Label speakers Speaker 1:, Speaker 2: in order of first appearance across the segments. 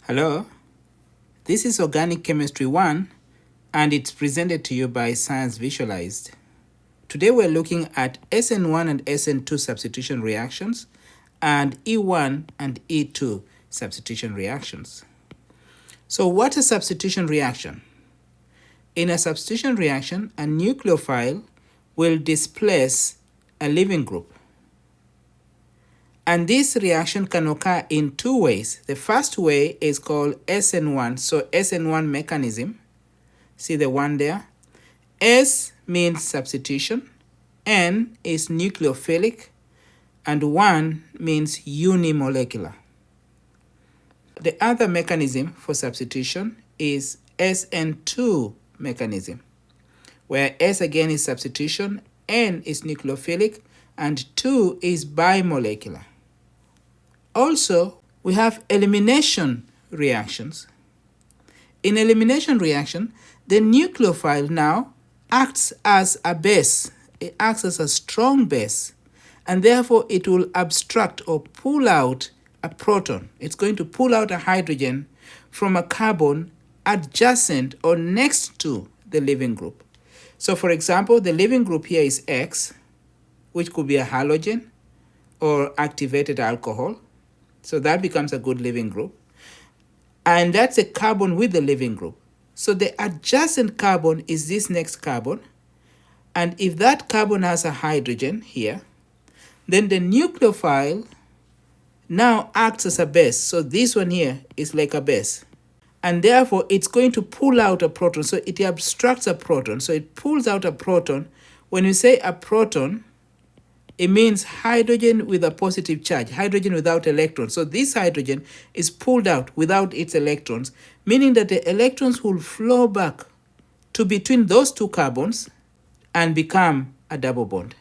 Speaker 1: Hello, this is Organic Chemistry 1 and it's presented to you by Science Visualized. Today we're looking at SN1 and SN2 substitution reactions and E1 and E2 substitution reactions. So what is substitution reaction? In a substitution reaction, a nucleophile will displace a leaving group. And this reaction can occur in two ways. The first way is called SN1. So SN1 mechanism. See the one there? S means substitution, N is nucleophilic, and 1 means unimolecular. The other mechanism for substitution is SN2 mechanism, where S again is substitution, N is nucleophilic, and 2 is bimolecular. Also, we have elimination reactions. In elimination reaction, the nucleophile now acts as a base. It acts as a strong base, and therefore it will abstract or pull out a proton. It's going to pull out a hydrogen from a carbon adjacent or next to the leaving group. So for example, the leaving group here is X, which could be a halogen or activated alcohol. So that becomes a good leaving group. And that's a carbon with the leaving group. So the adjacent carbon is this next carbon. And if that carbon has a hydrogen here, then the nucleophile now acts as a base. So this one here is like a base. And therefore, it's going to pull out a proton. So it abstracts a proton. So it pulls out a proton. When you say a proton, it means hydrogen with a positive charge, hydrogen without electrons. So this hydrogen is pulled out without its electrons, meaning that the electrons will flow back to between those two carbons and become a double bond.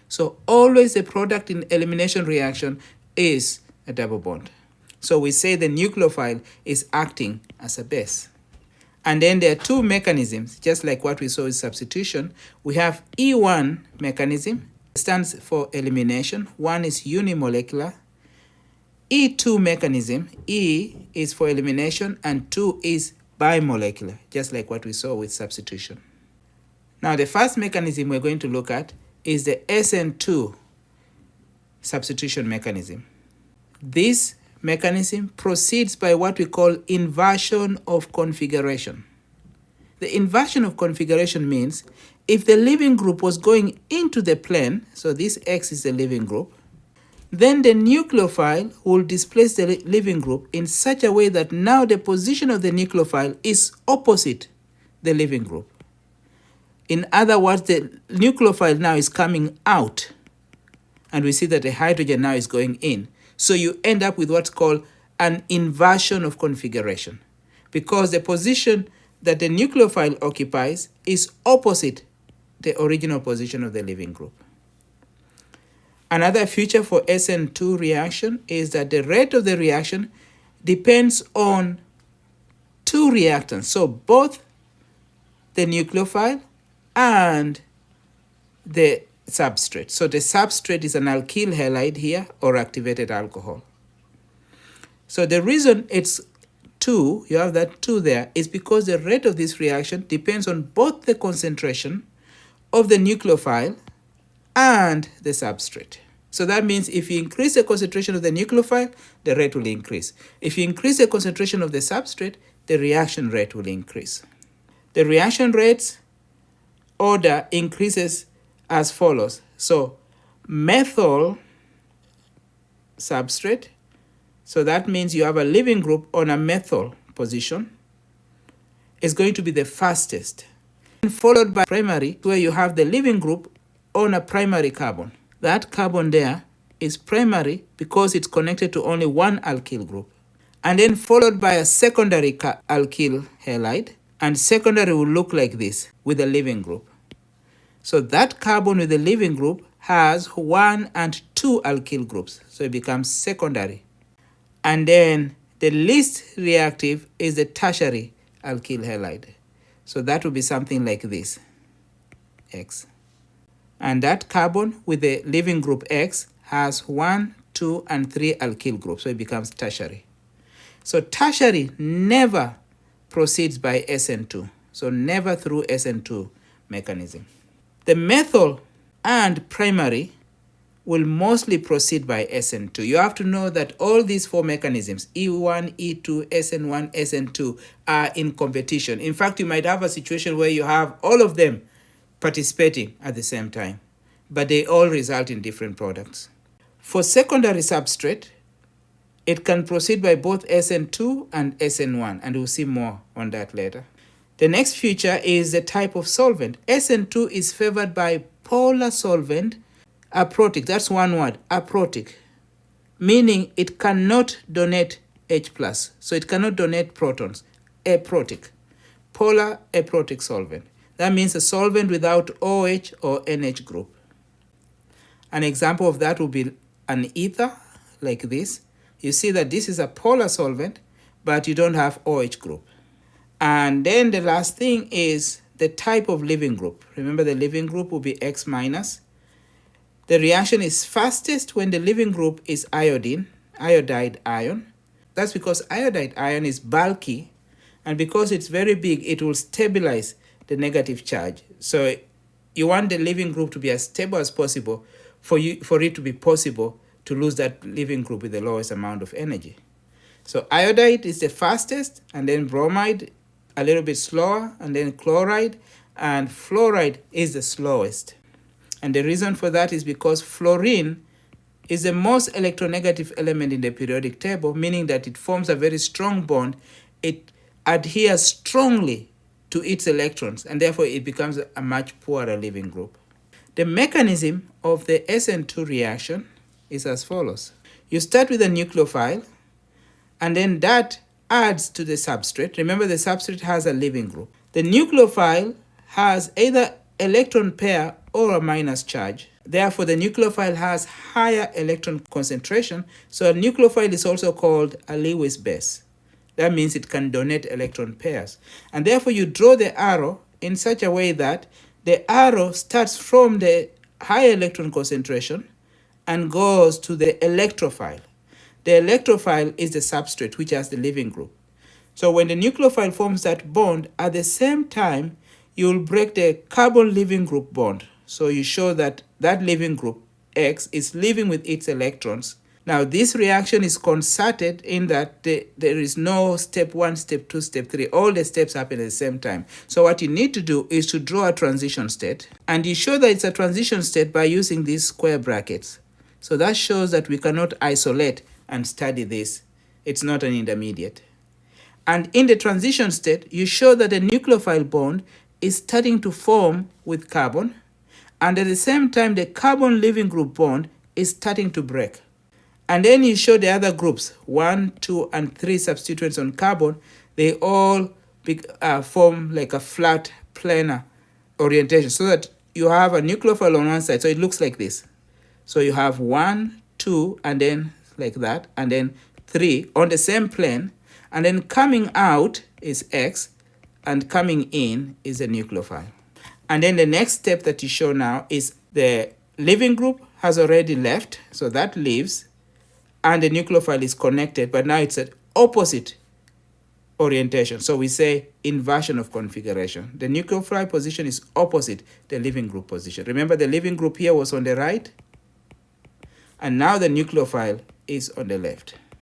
Speaker 1: So always the product in elimination reaction is a double bond. So we say the nucleophile is acting as a base. And then there are two mechanisms, just like what we saw with substitution. We have E1 mechanism. Stands for elimination. 1 is unimolecular. E2 mechanism, E is for elimination and 2 is bimolecular, just like what we saw with substitution. Now the first mechanism we're going to look at is the SN2 substitution mechanism. This mechanism proceeds by what we call inversion of configuration. The inversion of configuration means if the leaving group was going into the plane, so this X is the leaving group, then the nucleophile will displace the leaving group in such a way that now the position of the nucleophile is opposite the leaving group. In other words, the nucleophile now is coming out, and we see that the hydrogen now is going in. So you end up with what's called an inversion of configuration, because the position that the nucleophile occupies is opposite the original position of the leaving group. Another feature for SN2 reaction is that the rate of the reaction depends on two reactants. So both the nucleophile and the substrate. So the substrate is an alkyl halide here or activated alcohol. So the reason it's 2, you have that 2 there, is because the rate of this reaction depends on both the concentration of the nucleophile and the substrate. So that means if you increase the concentration of the nucleophile, the rate will increase. If you increase the concentration of the substrate, the reaction rate will increase. The reaction rates order increases as follows. So methyl substrate, so that means you have a leaving group on a methyl position, is going to be the fastest, followed by primary, where you have the leaving group on a primary carbon. That carbon there is primary because it's connected to only one alkyl group. And then followed by a secondary alkyl halide, and secondary will look like this with a leaving group. So that carbon with the leaving group has 1 and 2 alkyl groups, so it becomes secondary. And then the least reactive is the tertiary alkyl halide. So that will be something like this, X. And that carbon with the leaving group X has 1, 2, and 3 alkyl groups, so it becomes tertiary. So tertiary never proceeds by SN2. So never through SN2 mechanism. The methyl and primary will mostly proceed by SN2. You have to know that all these four mechanisms, E1, E2, SN1, SN2, are in competition. In fact, you might have a situation where you have all of them participating at the same time, but they all result in different products. For secondary substrate, it can proceed by both SN2 and SN1, and we'll see more on that later. The next feature is the type of solvent. SN2 is favored by polar solvent, aprotic. That's one word, aprotic, meaning it cannot donate H+. So it cannot donate protons, aprotic, polar aprotic solvent. That means a solvent without OH or NH group. An example of that would be an ether, like this. You see that this is a polar solvent, but you don't have OH group. And then the last thing is the type of leaving group. Remember, the leaving group will be X minus. The reaction is fastest when the leaving group is iodine, iodide ion. That's because iodide ion is bulky, and because it's very big, it will stabilize the negative charge. So you want the leaving group to be as stable as possible for it to be possible to lose that leaving group with the lowest amount of energy. So iodide is the fastest, and then bromide a little bit slower, and then chloride, and fluoride is the slowest. And the reason for that is because fluorine is the most electronegative element in the periodic table, meaning that it forms a very strong bond. It adheres strongly to its electrons, and therefore it becomes a much poorer leaving group. The mechanism of the SN2 reaction is as follows. You start with a nucleophile, and then that adds to the substrate. Remember, the substrate has a leaving group. The nucleophile has either electron pair or a minus charge. Therefore, the nucleophile has higher electron concentration, so a nucleophile is also called a Lewis base. That means it can donate electron pairs. And therefore, you draw the arrow in such a way that the arrow starts from the high electron concentration and goes to the electrophile. The electrophile is the substrate, which has the leaving group. So when the nucleophile forms that bond, at the same time, you'll break the carbon leaving group bond. So you show that that leaving group, X, is leaving with its electrons. Now, this reaction is concerted in that there is no step 1, step 2, step 3. All the steps happen at the same time. So what you need to do is to draw a transition state. And you show that it's a transition state by using these square brackets. So that shows that we cannot isolate and study this. It's not an intermediate. And in the transition state, you show that the nucleophile bond is starting to form with carbon. And at the same time, the carbon leaving group bond is starting to break. And then you show the other groups, 1, 2, and 3 substituents on carbon. They all form like a flat planar orientation, so that you have a nucleophile on one side. So it looks like this. So you have 1, 2, and then like that, and then 3 on the same plane. And then coming out is X, and coming in is a nucleophile. And then the next step that you show now is the leaving group has already left, so that leaves, and the nucleophile is connected, but now it's an opposite orientation. So we say inversion of configuration. The nucleophile position is opposite the leaving group position. Remember, the leaving group here was on the right, and now the nucleophile is on the left.